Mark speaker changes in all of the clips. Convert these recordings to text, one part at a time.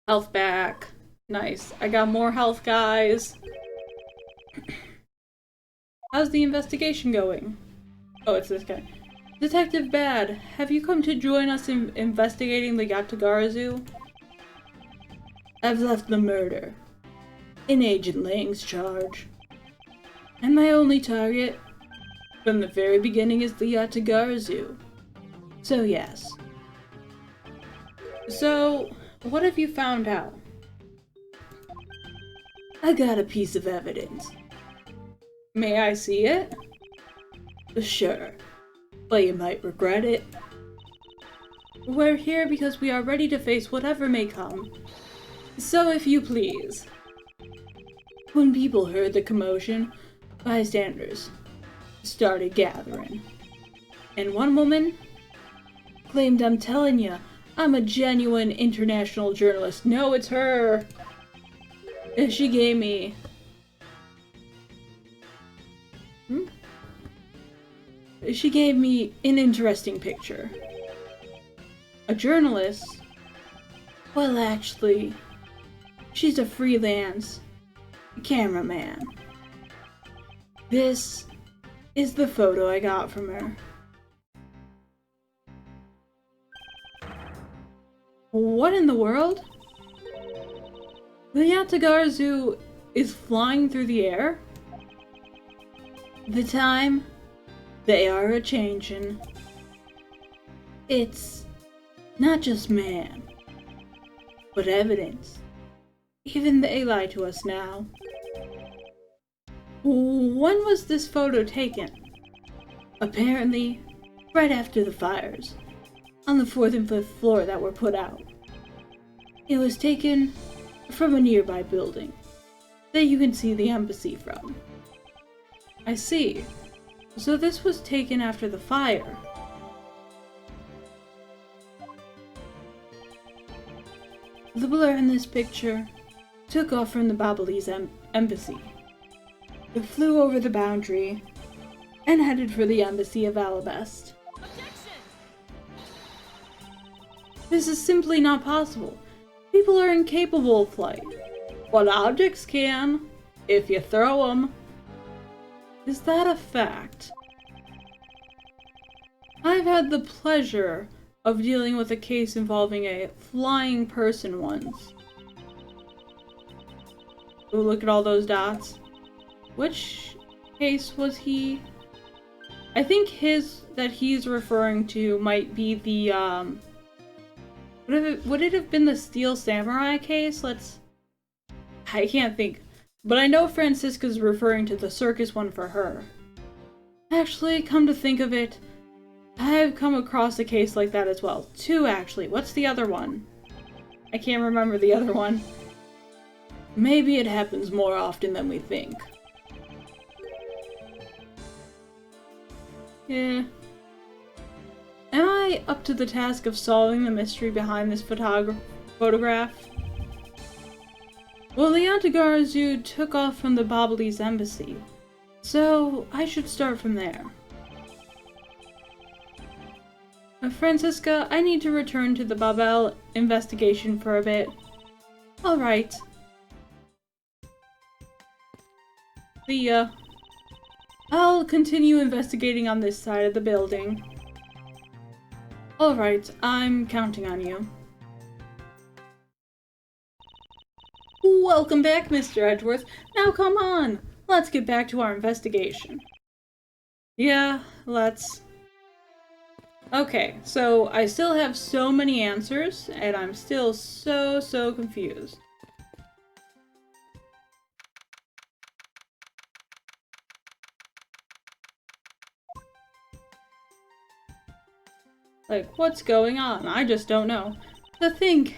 Speaker 1: Health back. Nice. I got more health, guys. How's the investigation going? Oh, it's this guy. Detective Bad, have you come to join us in investigating the Yatagara Zoo? I've left the murder in Agent Lang's charge. And my only target from the very beginning is the Yatagara Zoo. So yes. So, what have you found out? I got a piece of evidence. May I see it? Sure, but you might regret it. We're here because we are ready to face whatever may come. So if you please. When people heard the commotion, bystanders started gathering. And one woman claimed, I'm telling you, I'm a genuine international journalist. No, it's her. And she gave me... She gave me an interesting picture. A journalist? Well, actually, she's a freelance cameraman. This is the photo I got from her. What in the world? The Yatagara Zoo is flying through the air? The time, they are a-changin'. It's not just man, but evidence. Even they lie to us now. When was this photo taken? Apparently, right after the fires, on the 4th and 5th floor that were put out. It was taken from a nearby building that you can see the embassy from. I see. So this was taken after the fire. The blur in this picture took off from the Babalese embassy. It flew over the boundary and headed for the embassy of Alabest. This is simply not possible. People are incapable of flight. But objects can, if you throw them. Is that a fact? I've had the pleasure of dealing with a case involving a flying person once. Ooh, look at all those dots. Which case was he? I think that he's referring to might be the, would it have been the Steel Samurai case? I can't think. But I know Francisca's referring to the circus one for her. Actually, come to think of it, I've come across a case like that as well. Two, actually. What's the other one? I can't remember the other one. Maybe it happens more often than we think. Yeah. Am I up to the task of solving the mystery behind this photograph? Well, the Yatagara Zoo took off from the Babalese embassy, so I should start from there. Francisca, I need to return to the Babel investigation for a bit. Alright. See ya. I'll continue investigating on this side of the building. Alright, I'm counting on you. Welcome back, Mr. Edgeworth. Now come on, let's get back to our investigation. Yeah, let's. Okay, so I still have so many answers, and I'm still so confused. Like, what's going on? I just don't know. To think,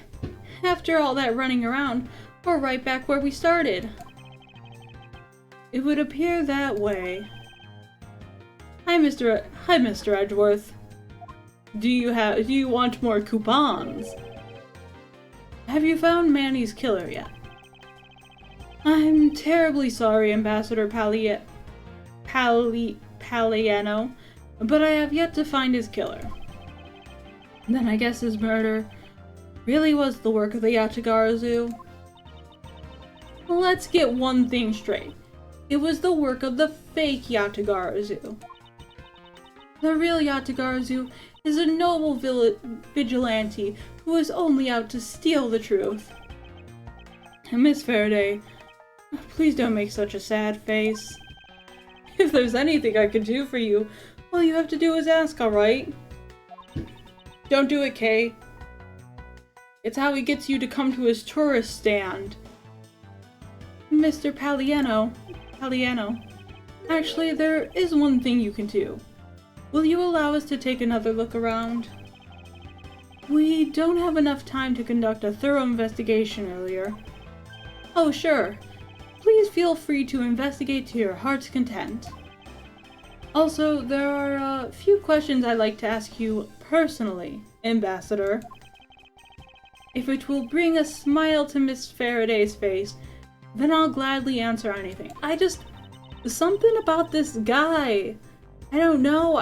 Speaker 1: after all that running around, we're right back where we started. It would appear that way. Hi, Mr. Edgeworth. Do you want more coupons? Have you found Manny's killer yet? I'm terribly sorry, Ambassador Paliano, but I have yet to find his killer. Then I guess his murder really was the work of the Yatagarazu? Let's get one thing straight. It was the work of the fake Yatagarazu. The real Yatagarazu is a noble vigilante who is only out to steal the truth. Miss Faraday, please don't make such a sad face. If there's anything I could do for you, all you have to do is ask, alright? Don't do it, Kay. It's how he gets you to come to his tourist stand. Mr. Palliano. Actually, there is one thing you can do. Will you allow us to take another look around? We don't have enough time to conduct a thorough investigation earlier. Oh, sure. Please feel free to investigate to your heart's content. Also, there are a few questions I'd like to ask you personally, Ambassador. If it will bring a smile to Miss Faraday's face, then I'll gladly answer anything. Something about this guy. I don't know,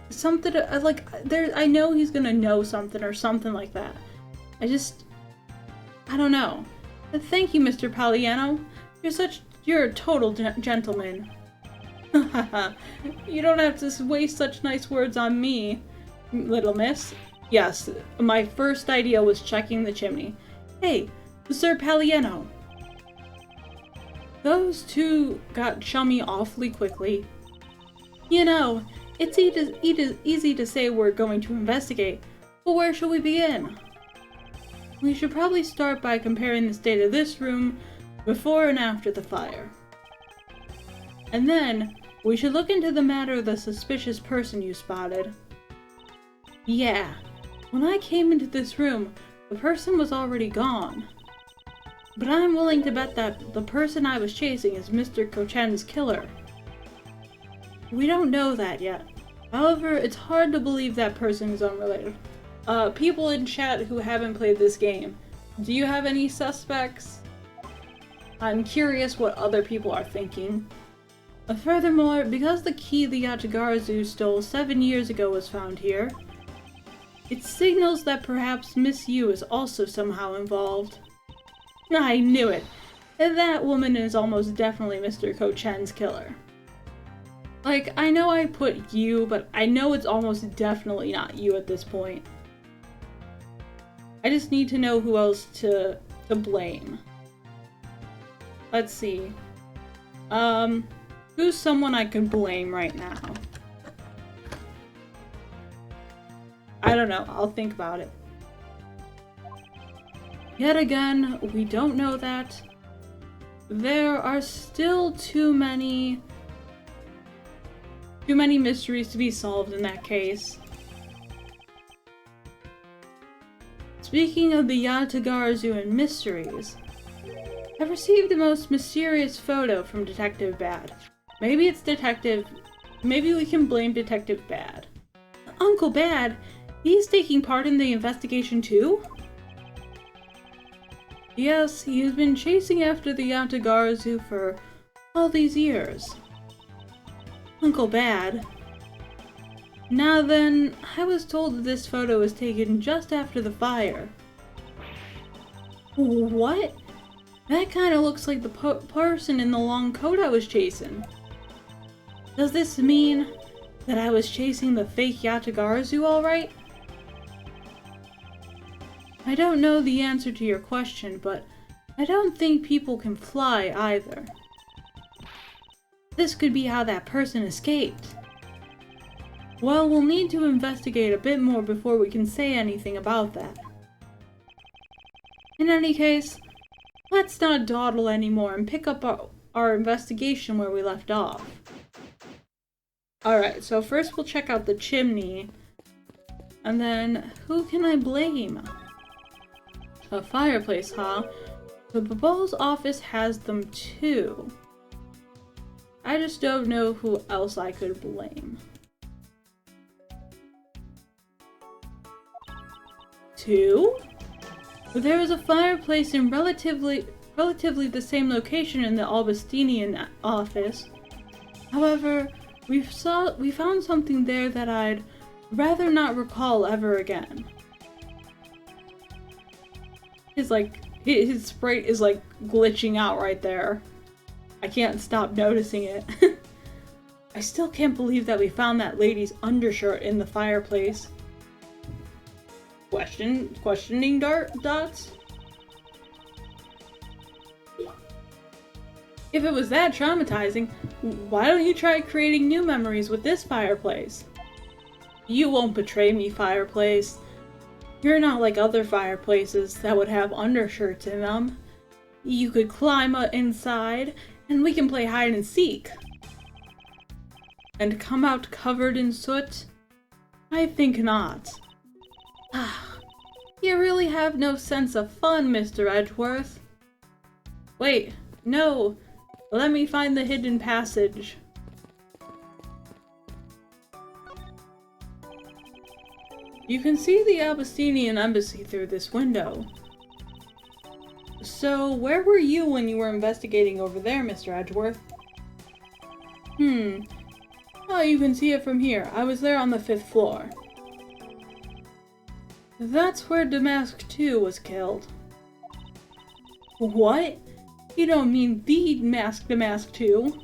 Speaker 1: something, I know he's gonna know something or something like that. I don't know. But thank you, Mr. Palliano. You're a total gentleman. You don't have to waste such nice words on me, little miss. Yes, my first idea was checking the chimney. Hey, Sir Palliano. Those two got chummy awfully quickly. You know, it's easy to say we're going to investigate, but where shall we begin? We should probably start by comparing the state of this room before and after the fire. And then, we should look into the matter of the suspicious person you spotted. Yeah, when I came into this room, the person was already gone. But I'm willing to bet that the person I was chasing is Mr. Kochen's killer. We don't know that yet. However, it's hard to believe that person is unrelated. People in chat who haven't played this game, do you have any suspects? I'm curious what other people are thinking. Furthermore, because the key the Yatagarazu stole 7 years ago was found here, it signals that perhaps Miss Yu is also somehow involved. I knew it! That woman is almost definitely Mr. Kochen's killer. Like, I know I put you, but I know it's almost definitely not you at this point. I just need to know who else to blame. Let's see. Who's someone I could blame right now? I don't know, I'll think about it. Yet again, we don't know that. There are still too many mysteries to be solved in that case. Speaking of the Yatagarazu and mysteries, I've received the most mysterious photo from Detective Bad. Maybe we can blame Detective Bad. Uncle Bad? He's taking part in the investigation too? Yes, he has been chasing after the Yatagarazu for all these years. Uncle Bad. Now then, I was told that this photo was taken just after the fire. What? That kinda looks like the person in the long coat I was chasing. Does this mean that I was chasing the fake Yatagarazu alright? I don't know the answer to your question, but I don't think people can fly either. This could be how that person escaped. Well, we'll need to investigate a bit more before we can say anything about that. In any case, let's not dawdle anymore and pick up our investigation where we left off. Alright, so first we'll check out the chimney. And then, who can I blame? A fireplace, huh? The Babal's office has them too. I just don't know who else I could blame. 2? There was a fireplace in relatively the same location in the Albustinian office. However, we found something there that I'd rather not recall ever again. his sprite is like glitching out right there. I can't stop noticing it. I still can't believe that we found that lady's undershirt in the fireplace. Questioning dots? If it was that traumatizing, why don't you try creating new memories with this fireplace? You won't betray me, fireplace. You're not like other fireplaces that would have undershirts in them. You could climb inside, and we can play hide and seek. And come out covered in soot? I think not. Ah, you really have no sense of fun, Mr. Edgeworth. Wait, no. Let me find the hidden passage. You can see the Abyssinian embassy through this window. So, where were you when you were investigating over there, Mr. Edgeworth? Oh, you can see it from here. I was there on the 5th floor. That's where Damask II was killed. What? You don't mean the Damask II?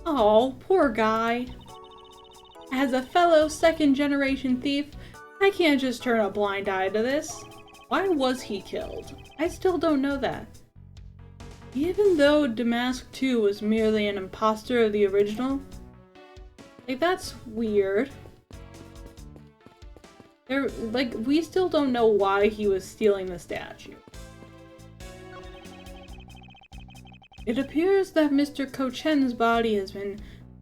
Speaker 1: Oh, poor guy. As a fellow second-generation thief, I can't just turn a blind eye to this. Why was he killed? I still don't know that. Even though Damask II was merely an imposter of the original? Like, that's weird. We still don't know why he was stealing the statue. It appears that Mr. Kochen's body has been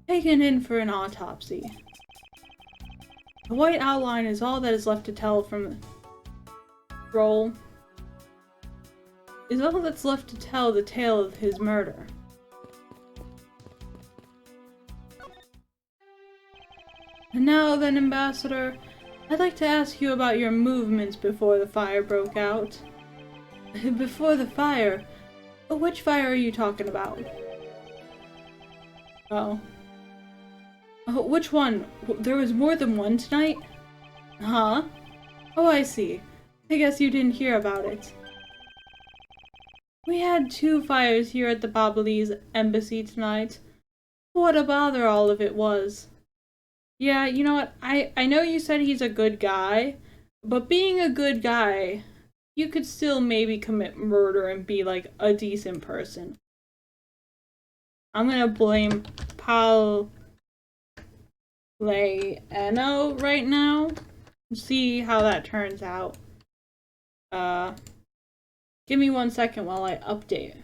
Speaker 1: taken in for an autopsy. The white outline is all that is left to tell from the scroll. Is all that's left to tell the tale of his murder. And now then, Ambassador, I'd like to ask you about your movements before the fire broke out. Before the fire? Which fire are you talking about? Oh. Oh, which one? There was more than one tonight? Huh? Oh, I see. I guess you didn't hear about it. We had 2 fires here at the Babalese embassy tonight. What a bother all of it was. Yeah, you know what? I know you said he's a good guy, but being a good guy, you could still maybe commit murder and be like a decent person. I'm gonna blame Paul Leano right now. See how that turns out. Give me 1 second while I update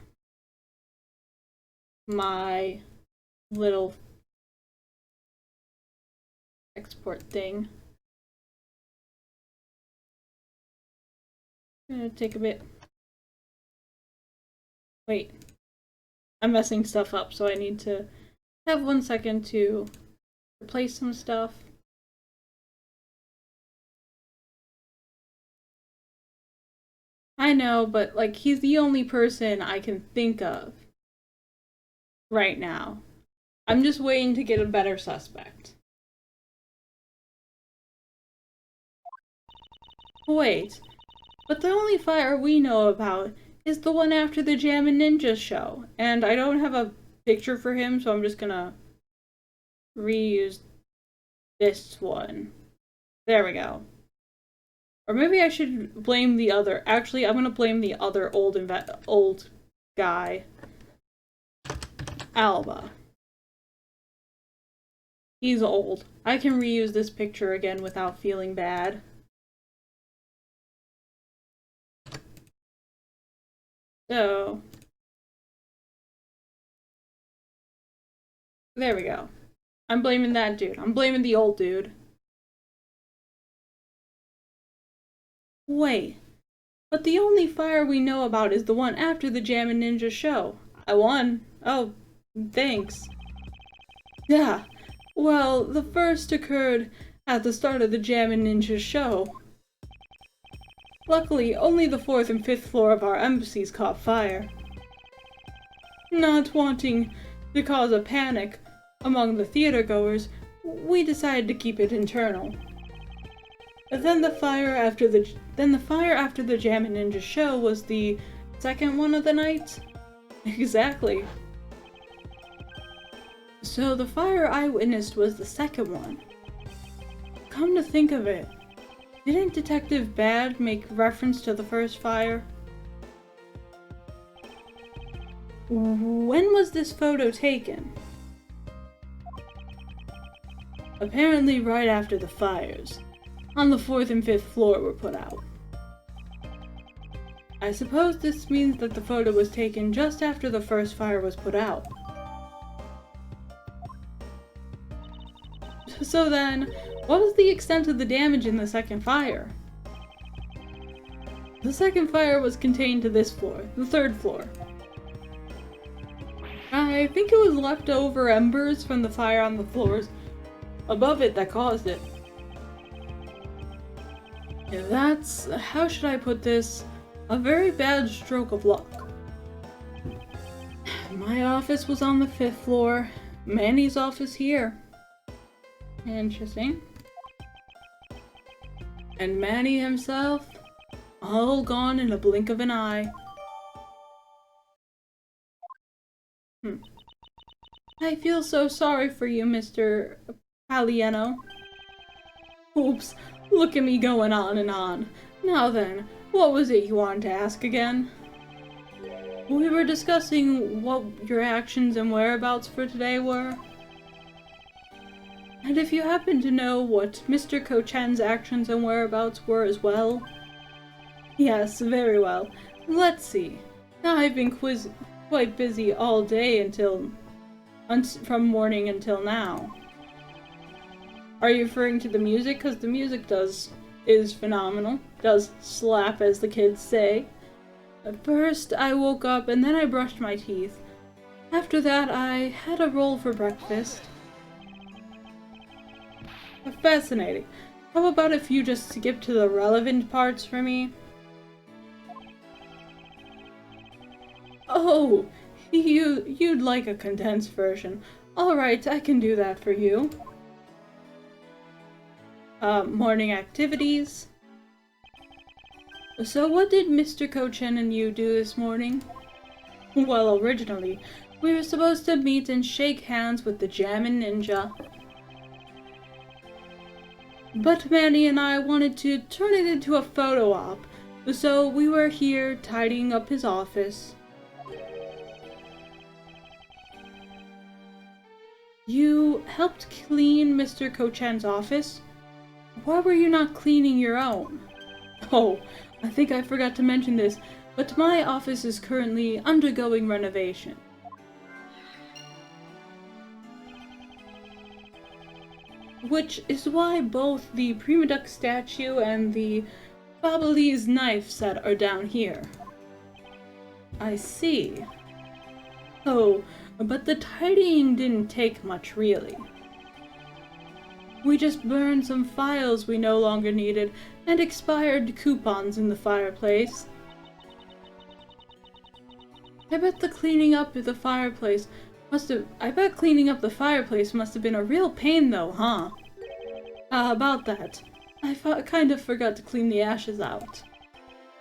Speaker 1: my little export thing. Gonna take a bit. Wait. I'm messing stuff up, so I need to have 1 second to replace some stuff. I know, but like, he's the only person I can think of right now. I'm just waiting to get a better suspect. Wait, but the only fire we know about is the one after the Jammin' Ninja show, and I don't have a picture for him, so I'm just gonna reuse this one. There we go. Or maybe I should blame the other. Actually, I'm gonna blame the other old guy. Alba. He's old. I can reuse this picture again without feeling bad. So, there we go. I'm blaming that dude. I'm blaming the old dude. Wait, but the only fire we know about is the one after the Jammin' Ninja show. I won. Oh, thanks. Yeah, well, the first occurred at the start of the Jammin' Ninja show. Luckily, only the 4th and 5th floor of our embassies caught fire. Not wanting to cause a panic among the theater goers, we decided to keep it internal. Then the fire after the Jammin' Ninja show was the second one of the night? Exactly. So the fire I witnessed was the second one. Come to think of it, didn't Detective Bad make reference to the first fire? When was this photo taken? Apparently right after the fires, on the 4th and 5th floor were put out. I suppose this means that the photo was taken just after the first fire was put out. So then, what was the extent of the damage in the second fire? The second fire was contained to this floor, the 3rd floor. I think it was leftover embers from the fire on the floors above it that caused it. That's, how should I put this, a very bad stroke of luck. My office was on the 5th floor, Manny's office here. Interesting. And Manny himself, all gone in a blink of an eye. I feel so sorry for you, Mr. Paliano. Oops, look at me going on and on. Now then, what was it you wanted to ask again? We were discussing what your actions and whereabouts for today were. And if you happen to know what Mr. Ko-chan's actions and whereabouts were as well? Yes, very well. Let's see. I've been quite busy all day from morning until now. Are you referring to the music? Because the music is phenomenal. Does slap, as the kids say. First, I woke up and then I brushed my teeth. After that, I had a roll for breakfast. Fascinating. How about if you just skip to the relevant parts for me? Oh, you'd like a condensed version. Alright, I can do that for you. Morning activities. So what did Mr. Ko-chan and you do this morning? Well, originally, we were supposed to meet and shake hands with the Jammin' Ninja. But Manny and I wanted to turn it into a photo op, so we were here tidying up his office. You helped clean Mr. Ko-chan's office? Why were you not cleaning your own? Oh, I think I forgot to mention this, but my office is currently undergoing renovation. Which is why both the Prima Duck statue and the Babyliss knife set are down here. I see. Oh, but the tidying didn't take much, really. We just burned some files we no longer needed and expired coupons in the fireplace. I bet cleaning up the fireplace must have been a real pain though, huh? About that. I kind of forgot to clean the ashes out.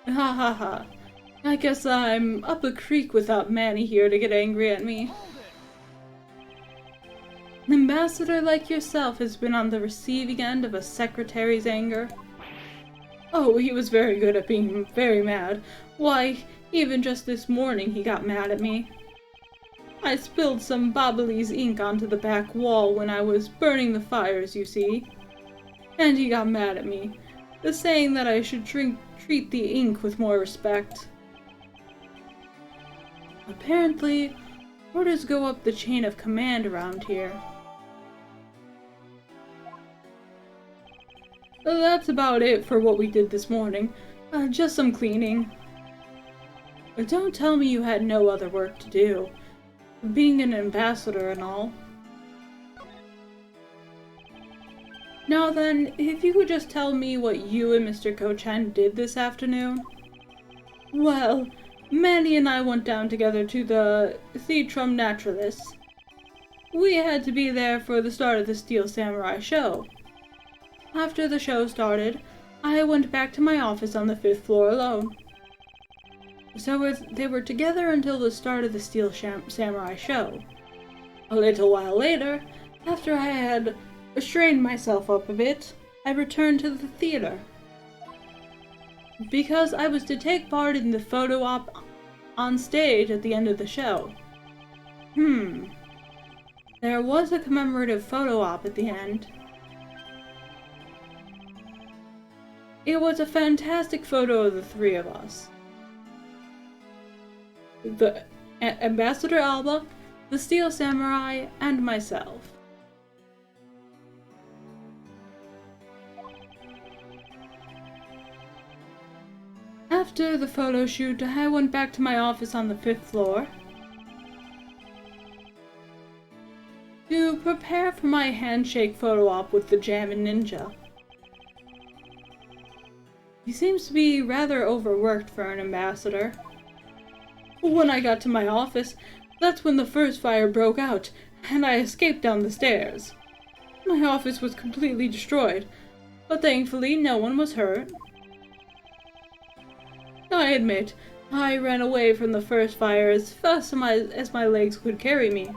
Speaker 1: Ha ha ha. I guess I'm up a creek without Manny here to get angry at me. An ambassador like yourself has been on the receiving end of a secretary's anger. Oh, he was very good at being very mad. Why, even just this morning he got mad at me. I spilled some Babyliss ink onto the back wall when I was burning the fires, you see. And he got mad at me, saying that I should treat the ink with more respect. Apparently, orders go up the chain of command around here. That's about it for what we did this morning. Just some cleaning. But don't tell me you had no other work to do. Being an ambassador and all. Now then, if you could just tell me what you and Mr. Ko-chan did this afternoon? Well, Manny and I went down together to the Theatrum Naturalis. We had to be there for the start of the Steel Samurai show. After the show started, I went back to my office on the 5th floor alone. So they were together until the start of the Steel Samurai show. A little while later, after I had restrained myself up a bit, I returned to the theater. Because I was to take part in the photo op on stage at the end of the show. There was a commemorative photo op at the end. It was a fantastic photo of the three of us. The Ambassador Alba, the Steel Samurai, and myself. After the photo shoot, I went back to my office on the 5th floor to prepare for my handshake photo op with the Jammin' Ninja. He seems to be rather overworked for an ambassador. When I got to my office, that's when the first fire broke out, and I escaped down the stairs. My office was completely destroyed, but thankfully no one was hurt. I admit, I ran away from the first fire as fast as my legs could carry me.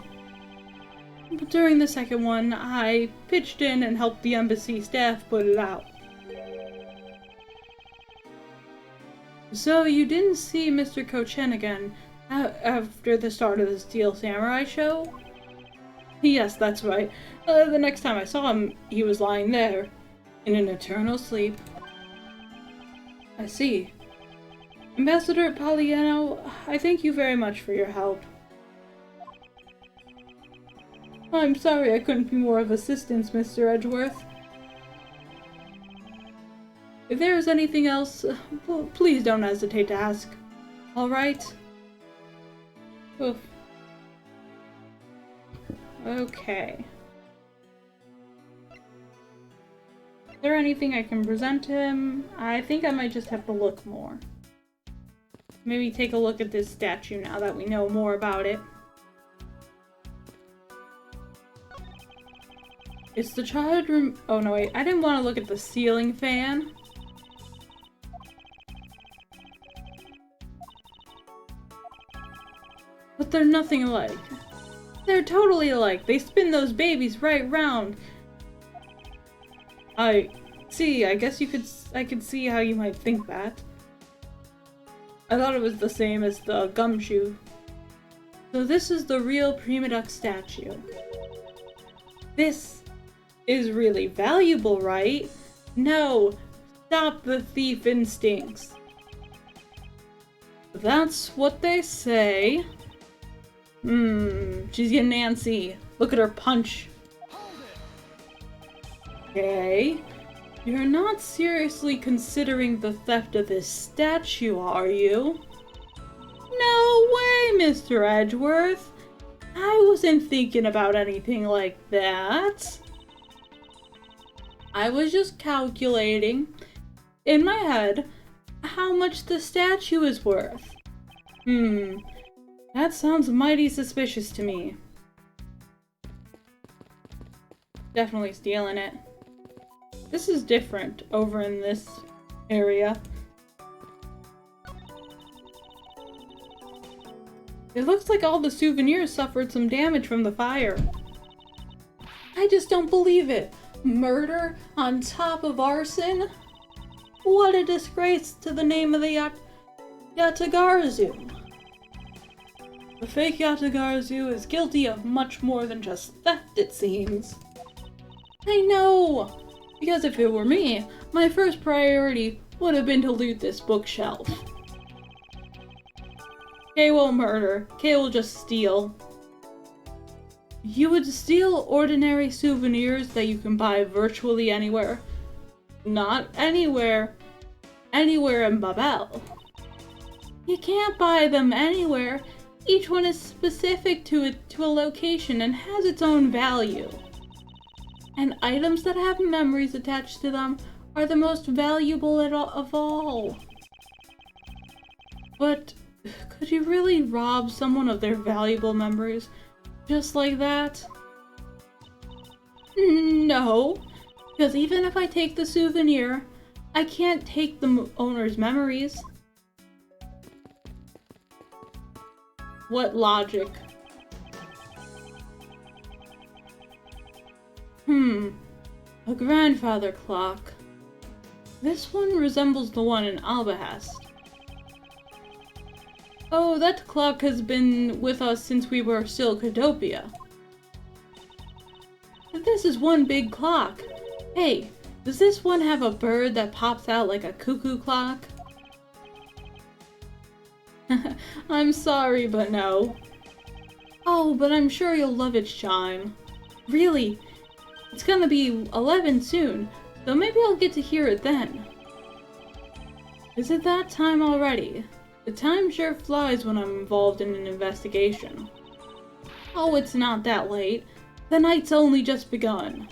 Speaker 1: But during the second one, I pitched in and helped the embassy staff put it out. So you didn't see Mr. Kochen again after the start of the Steel Samurai show? Yes, that's right. The next time I saw him, he was lying there, in an eternal sleep. I see. Ambassador Poliano, I thank you very much for your help. I'm sorry I couldn't be more of assistance, Mr. Edgeworth. If there is anything else, please don't hesitate to ask. Alright? Oof. Okay. Is there anything I can present to him? I think I might just have to look more. Maybe take a look at this statue now that we know more about it. It's the child room. Oh no, wait. I didn't want to look at the ceiling fan. But they're nothing alike. They're totally alike. They spin those babies right round. I see. I guess I could see how you might think that. I thought it was the same as the gumshoe. So this is the real Prima Duck statue. This is really valuable, right? No! Stop the thief instincts. That's what they say. She's getting antsy. Look at her punch. Okay. You're not seriously considering the theft of this statue, are you? No way, Mr. Edgeworth! I wasn't thinking about anything like that. I was just calculating, in my head, how much the statue is worth. That sounds mighty suspicious to me. Definitely stealing it. This is different over in this area. It looks like all the souvenirs suffered some damage from the fire. I just don't believe it. Murder on top of arson? What a disgrace to the name of the Yatagarazu. The fake Yatagarazu is guilty of much more than just theft, it seems. I know! Because if it were me, my first priority would have been to loot this bookshelf. Kay won't murder. Kay will just steal. You would steal ordinary souvenirs that you can buy virtually anywhere. Not anywhere. Anywhere in Babel. You can't buy them anywhere. Each one is specific to a location and has its own value. And items that have memories attached to them are the most valuable of all. But could you really rob someone of their valuable memories just like that? No, because even if I take the souvenir, I can't take the owner's memories. What logic? A grandfather clock. This one resembles the one in Albahast. Oh, that clock has been with us since we were still Cordopia. This is one big clock. Hey, does this one have a bird that pops out like a cuckoo clock? I'm sorry, but no. Oh, but I'm sure you'll love its chime. Really? It's gonna be 11 soon, so maybe I'll get to hear it then. Is it that time already? The time sure flies when I'm involved in an investigation. Oh, it's not that late. The night's only just begun.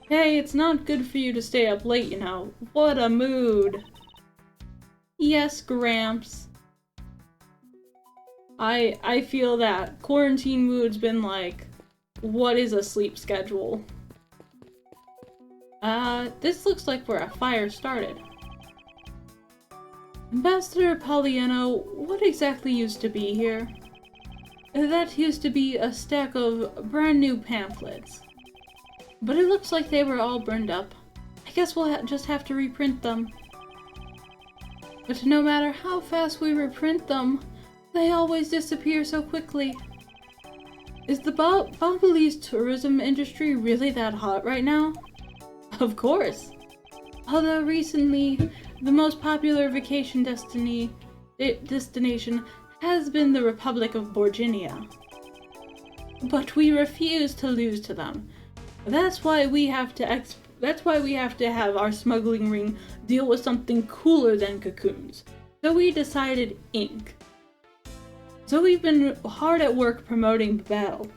Speaker 1: Hey, it's not good for you to stay up late, you know. What a mood. Yes, Gramps. I feel that. Quarantine mood's been like, what is a sleep schedule? This looks like where a fire started. Ambassador Poliano, what exactly used to be here? That used to be a stack of brand new pamphlets. But it looks like they were all burned up. I guess we'll just have to reprint them. But no matter how fast we reprint them, they always disappear so quickly. Is the Bobbolese tourism industry really that hot right now? Of course! Although recently, the most popular vacation destination has been the Republic of Borginia. But we refuse to lose to them. That's why we have to have our smuggling ring deal with something cooler than cocoons. So we decided ink. So we've been hard at work promoting the battle.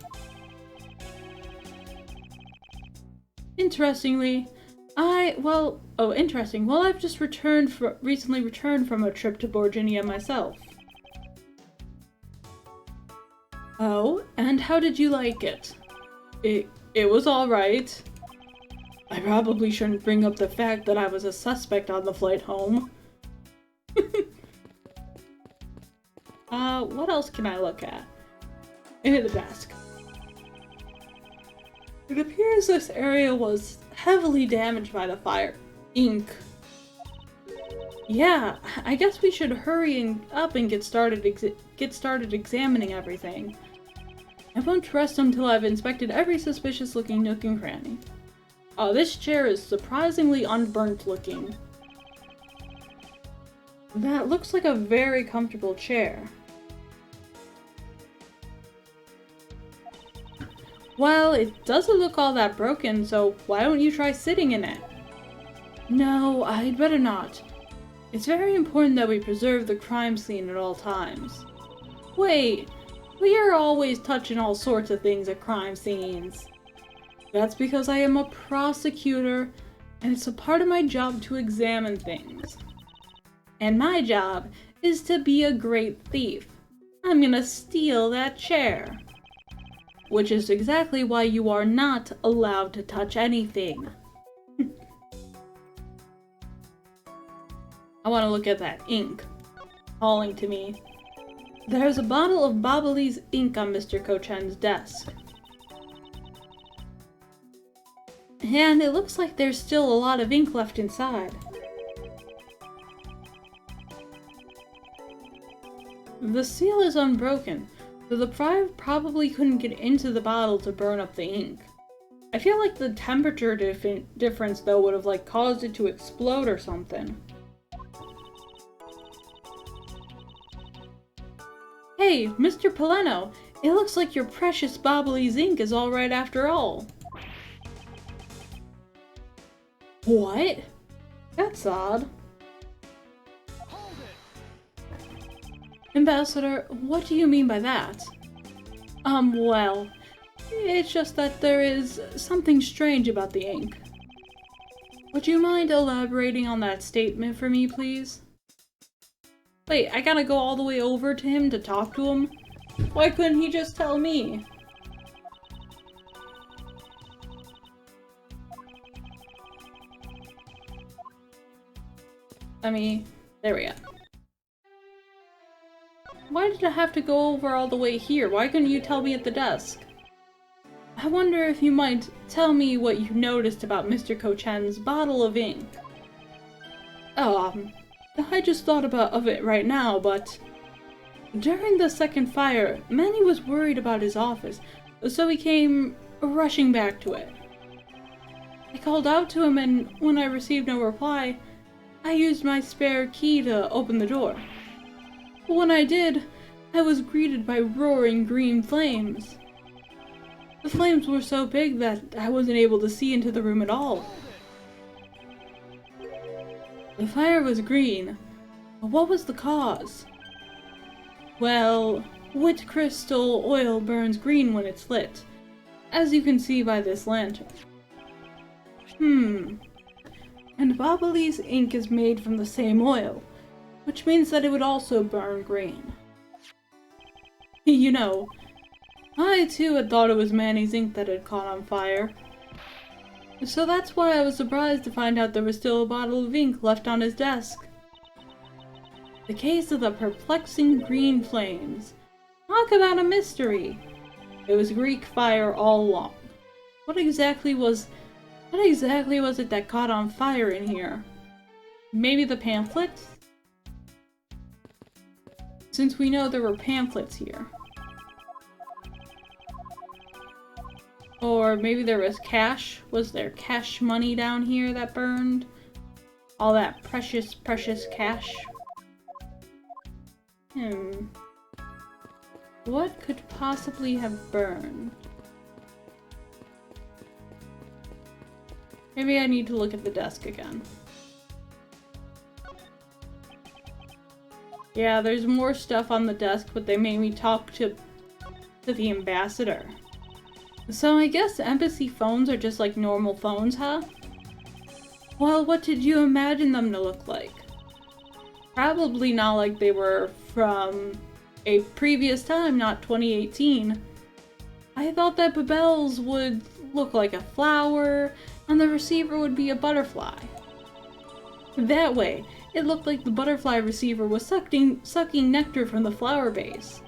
Speaker 1: Interesting. Well, I've just recently returned from a trip to Borginia myself. Oh, and how did you like it? It was alright. I probably shouldn't bring up the fact that I was a suspect on the flight home. What else can I look at? In the desk. It appears this area was heavily damaged by the fire. Ink. Yeah, I guess we should hurry up and get started examining everything. I won't rest until I've inspected every suspicious-looking nook and cranny. Oh, this chair is surprisingly unburnt looking. That looks like a very comfortable chair. Well, it doesn't look all that broken, so why don't you try sitting in it? No, I'd better not. It's very important that we preserve the crime scene at all times. Wait, we are always touching all sorts of things at crime scenes. That's because I am a prosecutor, and it's a part of my job to examine things. And my job is to be a great thief. I'm gonna steal that chair. Which is exactly why you are not allowed to touch anything. I want to look at that ink calling to me. There's a bottle of Bobbolese ink on Mr. Kochen's desk. And it looks like there's still a lot of ink left inside. The seal is unbroken, so the fire probably couldn't get into the bottle to burn up the ink. I feel like the temperature difference though would have like caused it to explode or something. Hey, Mr. Poleno, it looks like your precious Bobbolese ink is alright after all. What? That's odd. Ambassador, what do you mean by that? Well, it's just that there is something strange about the ink. Would you mind elaborating on that statement for me, please? Wait, I gotta go all the way over to him to talk to him? Why couldn't he just tell me? There we go. Why did I have to go over all the way here? Why couldn't you tell me at the desk? I wonder if you might tell me what you noticed about Mr. Ko-chan's bottle of ink. I just thought of it right now, but during the second fire, Manny was worried about his office, so he came rushing back to it. I called out to him, and when I received no reply, I used my spare key to open the door. But when I did, I was greeted by roaring green flames. The flames were so big that I wasn't able to see into the room at all. The fire was green, but what was the cause? Well, wet crystal oil burns green when it's lit, as you can see by this lantern. And Bobbly's ink is made from the same oil, which means that it would also burn green. You know, I too had thought it was Manny's ink that had caught on fire. So that's why I was surprised to find out there was still a bottle of ink left on his desk. The case of the perplexing green flames. Talk about a mystery. It was Greek fire all along. What exactly was it that caught on fire in here? Maybe the pamphlets? Since we know there were pamphlets here. Or maybe there was cash? Was there cash money down here that burned? All that precious, precious cash? What could possibly have burned? Maybe I need to look at the desk again. Yeah, there's more stuff on the desk, but they made me talk to the ambassador. So I guess embassy phones are just like normal phones, huh? Well, what did you imagine them to look like? Probably not like they were from a previous time, not 2018. I thought that Babelle's would look like a flower, and the receiver would be a butterfly. That way, it looked like the butterfly receiver was sucking nectar from the flower base.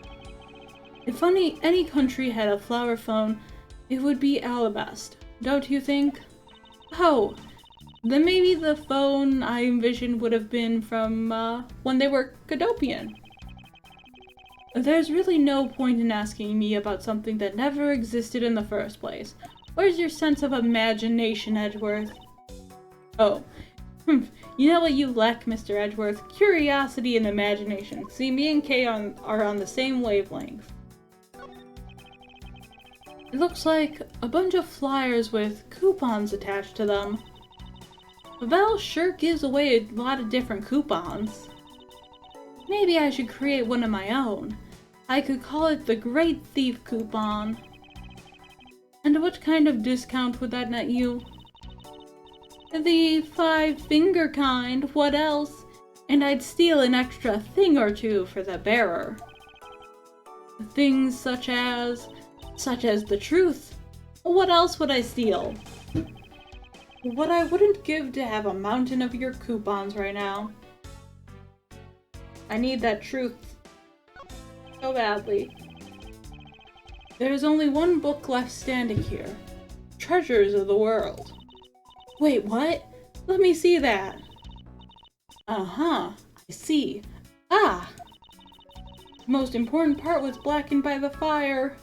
Speaker 1: If any country had a flower phone, it would be Alabast, don't you think? Oh, then maybe the phone I envisioned would have been from when they were Cadopian. There's really no point in asking me about something that never existed in the first place. Where's your sense of imagination, Edgeworth? Oh, you know what you lack, Mr. Edgeworth? Curiosity and imagination. See, me and Kay are on the same wavelength. It looks like a bunch of flyers with coupons attached to them. Babelle sure gives away a lot of different coupons. Maybe I should create one of my own. I could call it the Great Thief Coupon. And what kind of discount would that net you? The 5-finger kind, what else? And I'd steal an extra thing or two for the bearer. Things such as the truth. What else would I steal? What I wouldn't give to have a mountain of your coupons right now. I need that truth so badly. There's only one book left standing here. Treasures of the World. Wait, what? Let me see that. Uh-huh, I see. Ah! The most important part was blackened by the fire.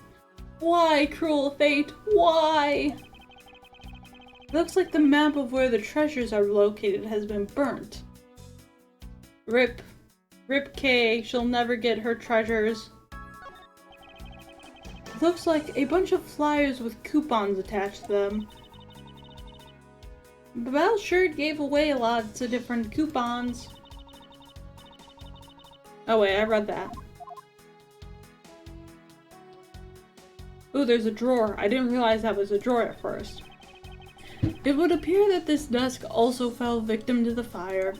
Speaker 1: Why, cruel fate? Why? Looks like the map of where the treasures are located has been burnt. Rip Kay, she'll never get her treasures. Looks like a bunch of flyers with coupons attached to them. Babelle sure gave away lots of different coupons. Oh wait, I read that. Ooh, there's a drawer. I didn't realize that was a drawer at first. It would appear that this desk also fell victim to the fire.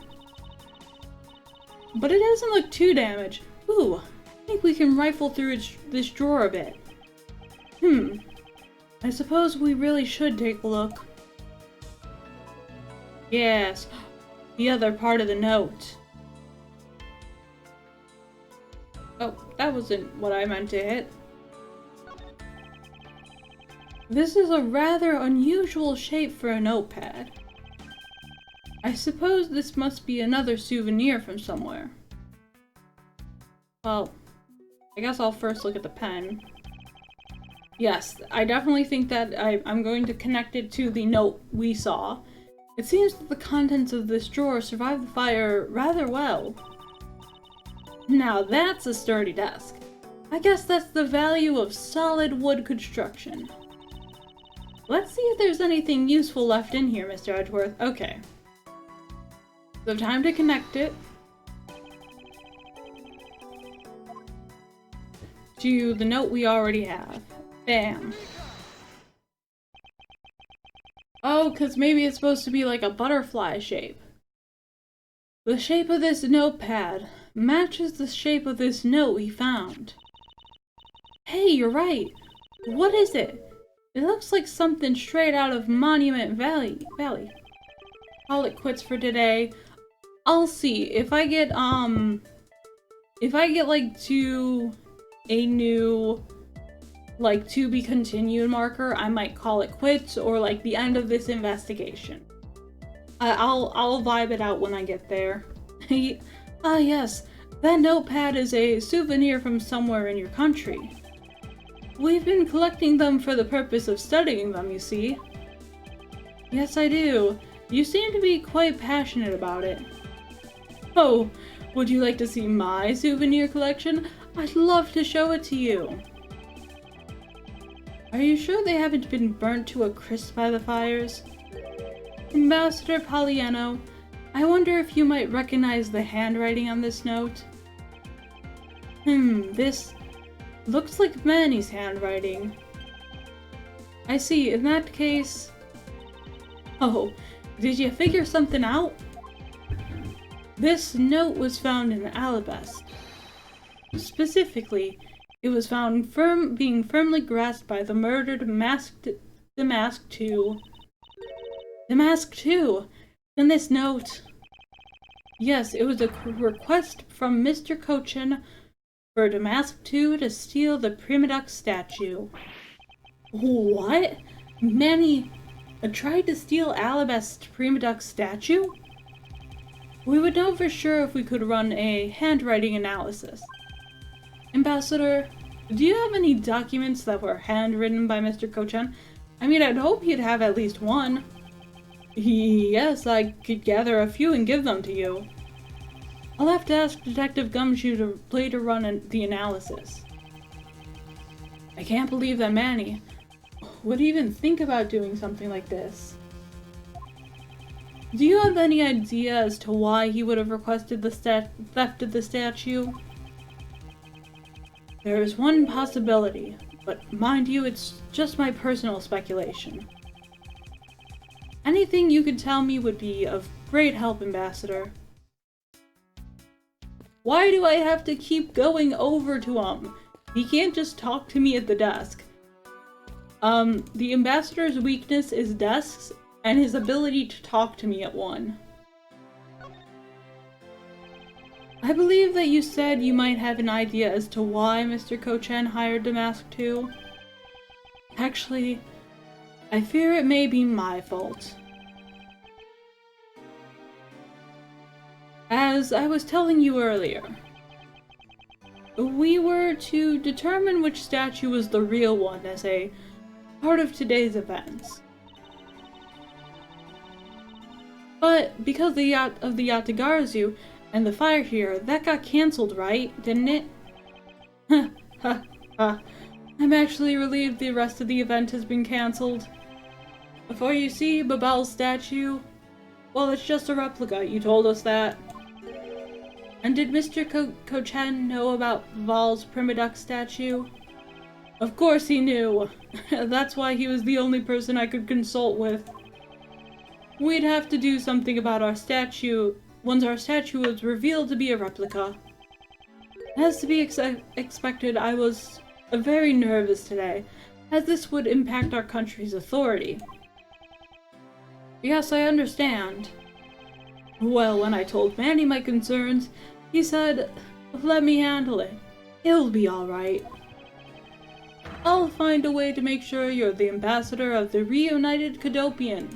Speaker 1: But it doesn't look too damaged. Ooh, I think we can rifle through this drawer a bit. I suppose we really should take a look. Yes. the other part of the note. Oh, that wasn't what I meant to hit. This is a rather unusual shape for a notepad. I suppose this must be another souvenir from somewhere. Well, I guess I'll first look at the pen. Yes, I definitely think that I'm going to connect it to the note we saw. It seems that the contents of this drawer survived the fire rather well. Now that's a sturdy desk. I guess that's the value of solid wood construction. Let's see if there's anything useful left in here, Mr. Edgeworth. Okay. So time to connect it to the note we already have. Bam. Oh, because maybe it's supposed to be like a butterfly shape. The shape of this notepad matches the shape of this note we found. Hey, you're right. What is it? It looks like something straight out of Monument Valley. Call it quits for today. I'll see if I get like to a new like to be continued marker, I might call it quits or like the end of this investigation. I'll vibe it out when I get there. Ah yes, that notepad is a souvenir from somewhere in your country. We've been collecting them for the purpose of studying them, you see. Yes, I do. You seem to be quite passionate about it. Oh, would you like to see my souvenir collection? I'd love to show it to you. Are you sure they haven't been burnt to a crisp by the fires? Ambassador Poliano, I wonder if you might recognize the handwriting on this note. This looks like Manny's handwriting. I see, in that case... Oh, did you figure something out? This note was found in Alabast. Specifically, it was found being firmly grasped by the murdered Damask 2. Damask 2! And this note... Yes, it was a request from Mr. Cochin for Damask 2 to steal the Primadux statue. What? Manny tried to steal Alabast's Primadux statue? We would know for sure if we could run a handwriting analysis. Ambassador, do you have any documents that were handwritten by Mr. Cochin? I mean, I'd hope you'd have at least one. Yes, I could gather a few and give them to you. I'll have to ask Detective Gumshoe to later run the analysis. I can't believe that Manny would even think about doing something like this. Do you have any idea as to why he would have requested the theft of the statue? There is one possibility, but mind you, it's just my personal speculation. Anything you could tell me would be of great help, Ambassador. Why do I have to keep going over to him? He can't just talk to me at the desk. The Ambassador's weakness is desks and his ability to talk to me at one. I believe that you said you might have an idea as to why Mr. Cochin hired Damask 2. Actually, I fear it may be my fault. As I was telling you earlier, we were to determine which statue was the real one as a part of today's events. But because of the Yatagarazu and the fire here, that got cancelled, right? Didn't it? I'm actually relieved the rest of the event has been cancelled. For you see, Babel's statue, well, it's just a replica, you told us that. And did Mr. Cochin know about Val's Primadux statue? Of course he knew. That's why he was the only person I could consult with. We'd have to do something about our statue once our statue was revealed to be a replica. As to be expected, I was very nervous today, as this would impact our country's authority. Yes, I understand. Well, when I told Manny my concerns, he said, let me handle it. It'll be alright. I'll find a way to make sure you're the ambassador of the reunited Kudopia.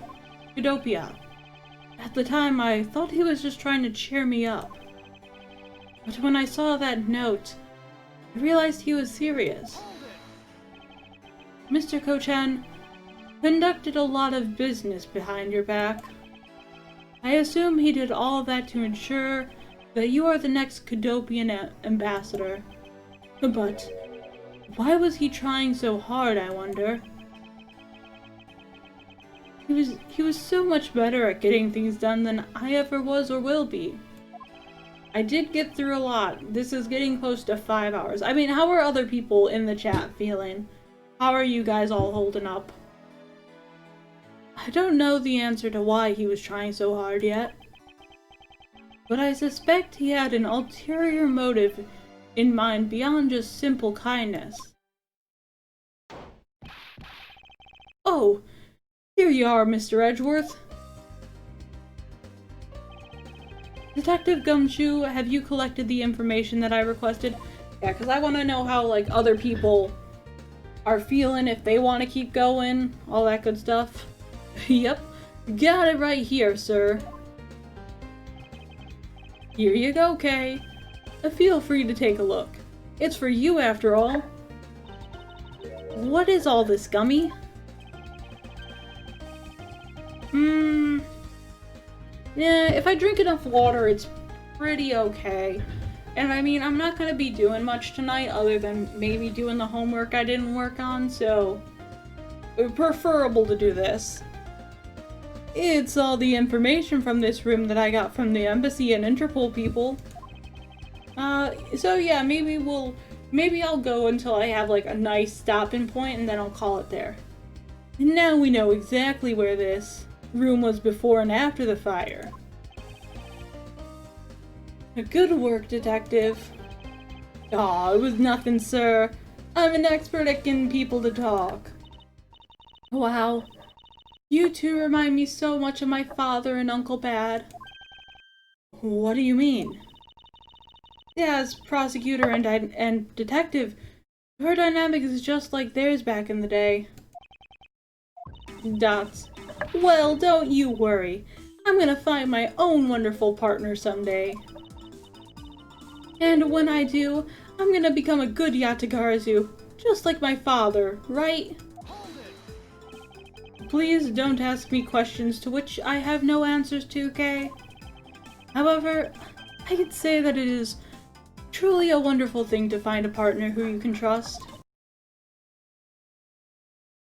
Speaker 1: At the time, I thought he was just trying to cheer me up. But when I saw that note, I realized he was serious. Mr. Kochan conducted a lot of business behind your back. I assume he did all that to ensure that you are the next Kudopian ambassador. But why was he trying so hard, I wonder? He was so much better at getting things done than I ever was or will be. I did get through a lot. This is getting close to 5 hours. I mean, how are other people in the chat feeling? How are you guys all holding up? I don't know the answer to why he was trying so hard yet. But I suspect he had an ulterior motive in mind beyond just simple kindness. Oh, here you are, Mr. Edgeworth. Detective Gumshoe, have you collected the information that I requested? Yeah, because I want to know how, like, other people are feeling, if they want to keep going, all that good stuff. Yep, got it right here, sir. Here you go, Kay. Feel free to take a look. It's for you, after all. What is all this, Gummy? Yeah, if I drink enough water, it's pretty okay. And I mean, I'm not gonna be doing much tonight other than maybe doing the homework I didn't work on, so it's preferable to do this. It's all the information from this room that I got from the embassy and Interpol people. So yeah, maybe I'll go until I have like a nice stopping point and then I'll call it there. And now we know exactly where this room was before and after the fire. Good work, Detective. Aw, it was nothing, sir. I'm an expert at getting people to talk. Wow. You two remind me so much of my father and Uncle Bad. What do you mean? Yeah, as prosecutor and detective, her dynamic is just like theirs back in the day. Dots. Well, don't you worry. I'm gonna find my own wonderful partner someday. And when I do, I'm gonna become a good Yatagarazu, just like my father, right? Please don't ask me questions to which I have no answers to, Kay. However, I can say that it is truly a wonderful thing to find a partner who you can trust.